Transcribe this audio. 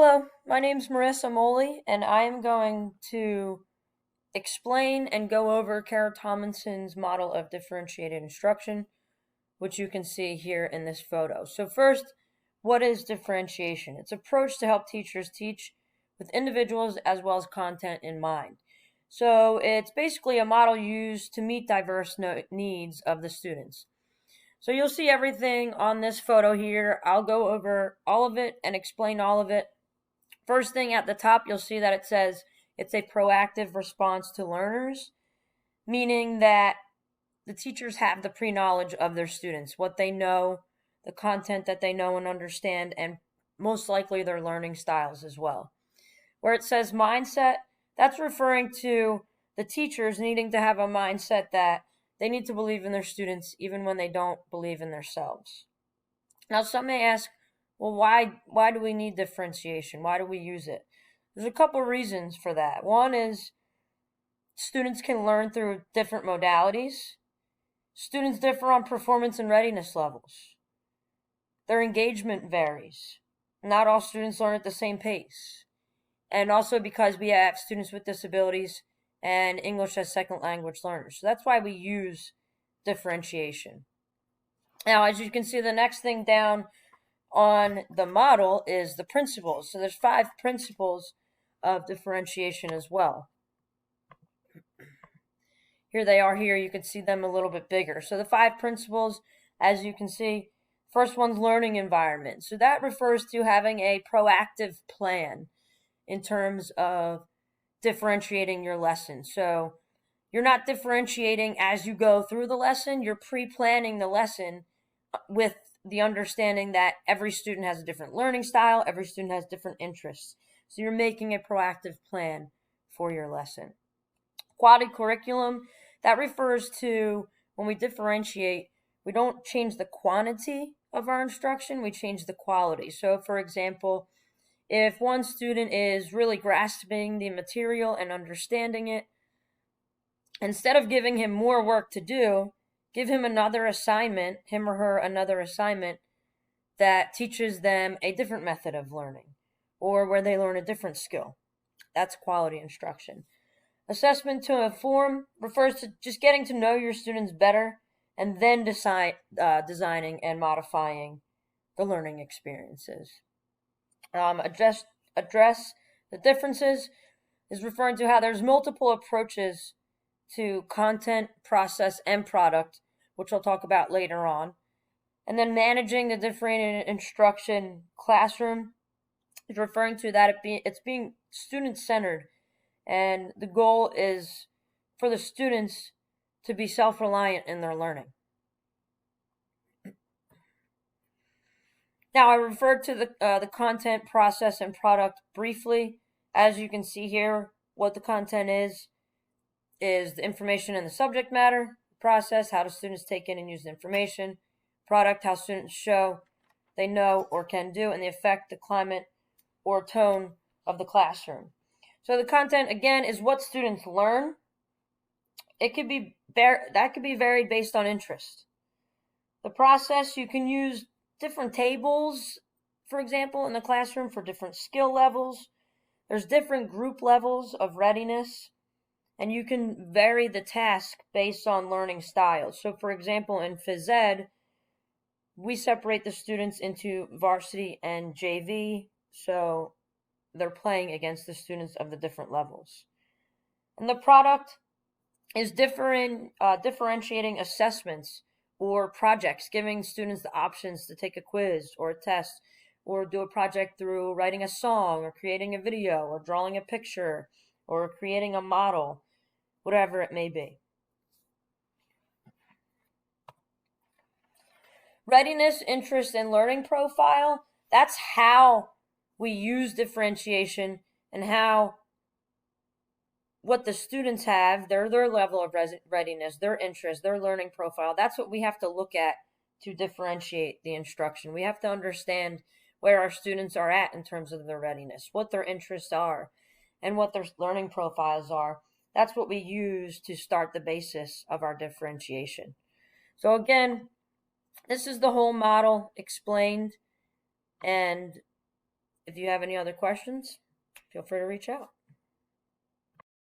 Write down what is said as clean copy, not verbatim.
Hello, my name's Marissa Moley, and I am going to explain and go over Kara Tomlinson's model of differentiated instruction, which you can see here in this photo. So first, what is differentiation? It's an approach to help teachers teach with individuals as well as content in mind. So it's basically a model used to meet diverse needs of the students. So you'll see everything on this photo here. I'll go over all of it and explain all of it. First thing at the top, you'll see that it says it's a proactive response to learners, meaning that the teachers have the pre-knowledge of their students, what they know, the content that they know and understand, and most likely their learning styles as well. Where it says mindset, that's referring to the teachers needing to have a mindset that they need to believe in their students even when they don't believe in themselves. Now, some may ask, well, why do we need differentiation? Why do we use it? There's a couple reasons for that. One is students can learn through different modalities. Students differ on performance and readiness levels. Their engagement varies. Not all students learn at the same pace. And also because we have students with disabilities and English as second language learners. So that's why we use differentiation. Now, as you can see, the next thing down on the model is the principles. So there's 5 principles of differentiation as well. Here they are here. You can see them a little bit bigger. So the 5 principles, as you can see, first one's learning environment. So that refers to having a proactive plan in terms of differentiating your lesson. So you're not differentiating as you go through the lesson. You're pre-planning the lesson with the understanding that every student has a different learning style, every student has different interests. So you're making a proactive plan for your lesson. Quality curriculum, that refers to when we differentiate, we don't change the quantity of our instruction, we change the quality. So for example, if one student is really grasping the material and understanding it, instead of giving him more work to do, give him another assignment, him or her another assignment that teaches them a different method of learning or where they learn a different skill. That's quality instruction. Assessment to inform refers to just getting to know your students better and then designing and modifying the learning experiences. Address the differences is referring to how there's multiple approaches to content, process, and product, which I'll talk about later on. And then managing the differentiated instruction classroom is referring to that it's being student-centered, and the goal is for the students to be self-reliant in their learning. Now, I referred to the content, process, and product briefly. As you can see here, what the content is the information and the subject matter. Process, how do students take in and use the information. Product, how students show they know or can do, and the effect, the climate, or tone of the classroom. So the content, again, is what students learn. It could be that could be varied based on interest. The process, you can use different tables, for example, in the classroom for different skill levels. There's different group levels of readiness, and you can vary the task based on learning styles. So, for example, in phys ed, we separate the students into varsity and JV, so they're playing against the students of the different levels. And the product is differentiating assessments or projects, giving students the options to take a quiz or a test or do a project through writing a song or creating a video or drawing a picture or creating a model, whatever it may be. Readiness, interest, and learning profile, that's how we use differentiation and how what the students have, their level of readiness, their interest, their learning profile, that's what we have to look at to differentiate the instruction. We have to understand where our students are at in terms of their readiness, what their interests are, and what their learning profiles are. That's what we use to start the basis of our differentiation. So again, this is the whole model explained, and If you have any other questions, feel free to reach out.